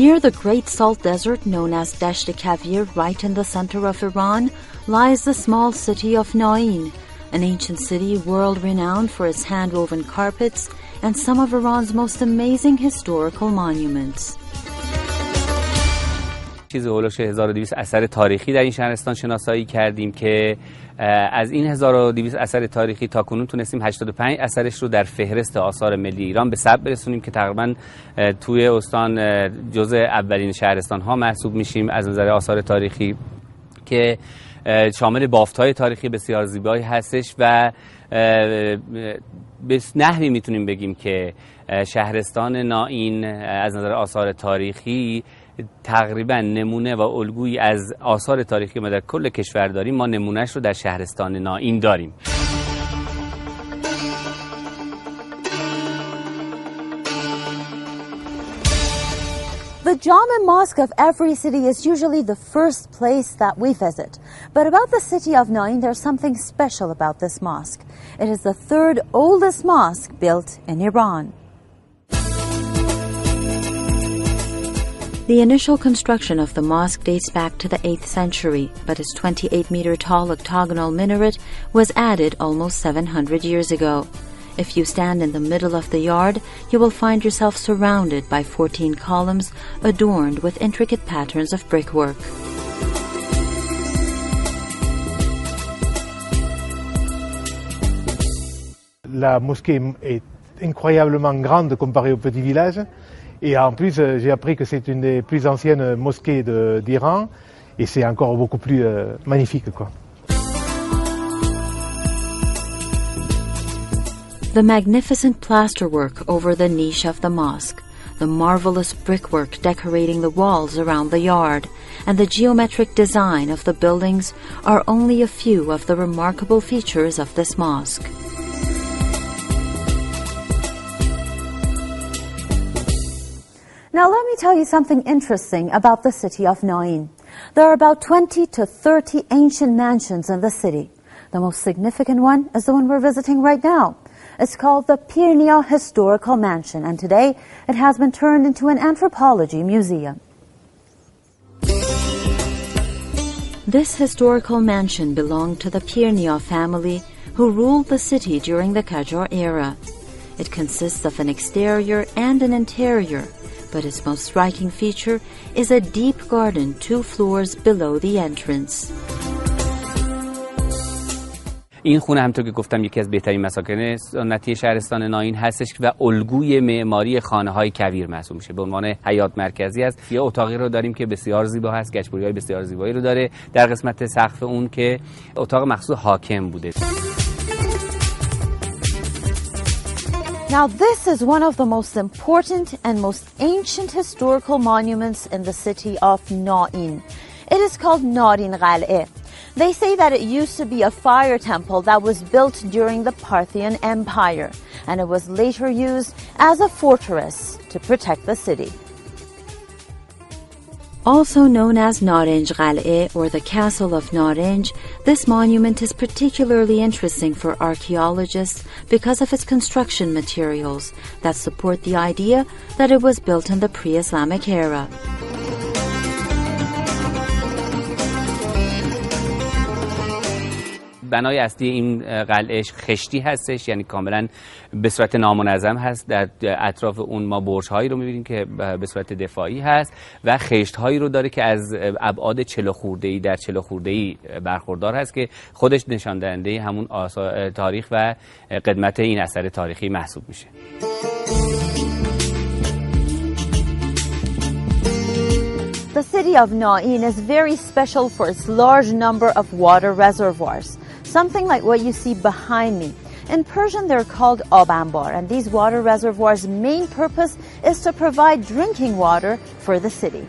Near the Great Salt Desert known as Dasht-e-Kavir, right in the center of Iran, lies the small city of Naeen, an ancient city world-renowned for its hand-woven carpets and some of Iran's most amazing historical monuments. چیز هولوش 1200 اثر تاریخی در این شهرستان شناسایی کردیم که از این 1200 اثر تاریخی تا کنون تونستیم 85 اثرش رو در فهرست آثار ملی ایران به ثبت برسونیم که تقریبا توی استان جزء اولین شهرستان ها محسوب میشیم از نظر آثار تاریخی، که شامل بافت‌های تاریخی بسیار زیبایی هستش و به نحوی میتونیم بگیم که شهرستان نائین از نظر آثار تاریخی تقریبا نمونه و الگویی از آثار تاریخی ما در کل کشور داریم. ما نمونهش رو در شهرستان نائین داریم. The Jame Mosque of every city is usually the first place that we visit. But about the city of Naeen, there's something special about this mosque. It is the third oldest mosque built in Iran. The initial construction of the mosque dates back to the 8th century, but its 28-meter-tall octagonal minaret was added almost 700 years ago. If you stand in the middle of the yard, you will find yourself surrounded by 14 columns adorned with intricate patterns of brickwork. La mosquée est incroyablement grande comparée au petit village. Et en plus, j'ai appris que c'est une des plus anciennes mosquées d'Iran. Et c'est encore beaucoup plus magnifique, quoi. The magnificent plasterwork over the niche of the mosque, the marvelous brickwork decorating the walls around the yard, and the geometric design of the buildings are only a few of the remarkable features of this mosque. Now let me tell you something interesting about the city of Naeen. There are about 20 to 30 ancient mansions in the city. The most significant one is the one we're visiting right now. It's called the Pirnia Historical Mansion, and today it has been turned into an anthropology museum. This historical mansion belonged to the Pirnia family, who ruled the city during the Qajar era. It consists of an exterior and an interior, but its most striking feature is a deep garden 2 floors below the entrance. این خونه همونطور که گفتم یکی از بهترین مساکن سنتی شهرستان نائین هستش و الگوی معماری خانه‌های کویر محسوب میشه. به عنوان حیاط مرکزی است. یه اتاقی رو داریم که بسیار زیبا هست، گچبری‌های بسیار زیبایی رو داره. در قسمت سقف اون که اتاق مخصوص حاکم بوده. Now this is one of the most important and most ancient historical monuments in the city of Naeen. It is called Naeen. They say that it used to be a fire temple that was built during the Parthian Empire, and it was later used as a fortress to protect the city. Also known as Narej or the Castle of Narej, this monument is particularly interesting for archaeologists because of its construction materials that support the idea that it was built in the pre-Islamic era. بنای اصلی این قلعه خشتی هستش، یعنی کاملا به صورت نامنظم هست. در اطراف اون ما برج‌هایی رو می‌بینیم که به صورت دفاعی هست و خشت‌هایی رو داره که از ابعاد 40 خورده‌ای در 40 خورده‌ای برخوردار هست که خودش نشان دهنده همون تاریخ و قدمت این اثر تاریخی محسوب میشه. The city of Naeen is very special for its large number of water reservoirs, something like what you see behind me. In Persian, they're called ab-anbar, and these water reservoirs' main purpose is to provide drinking water for the city.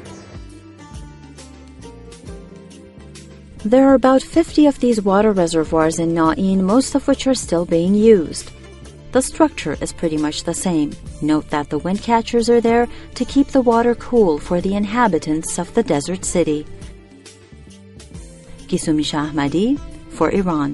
There are about 50 of these water reservoirs in Naeen, most of which are still being used. The structure is pretty much the same. Note that the wind catchers are there to keep the water cool for the inhabitants of the desert city. Gisumi Shahmadi for Iran.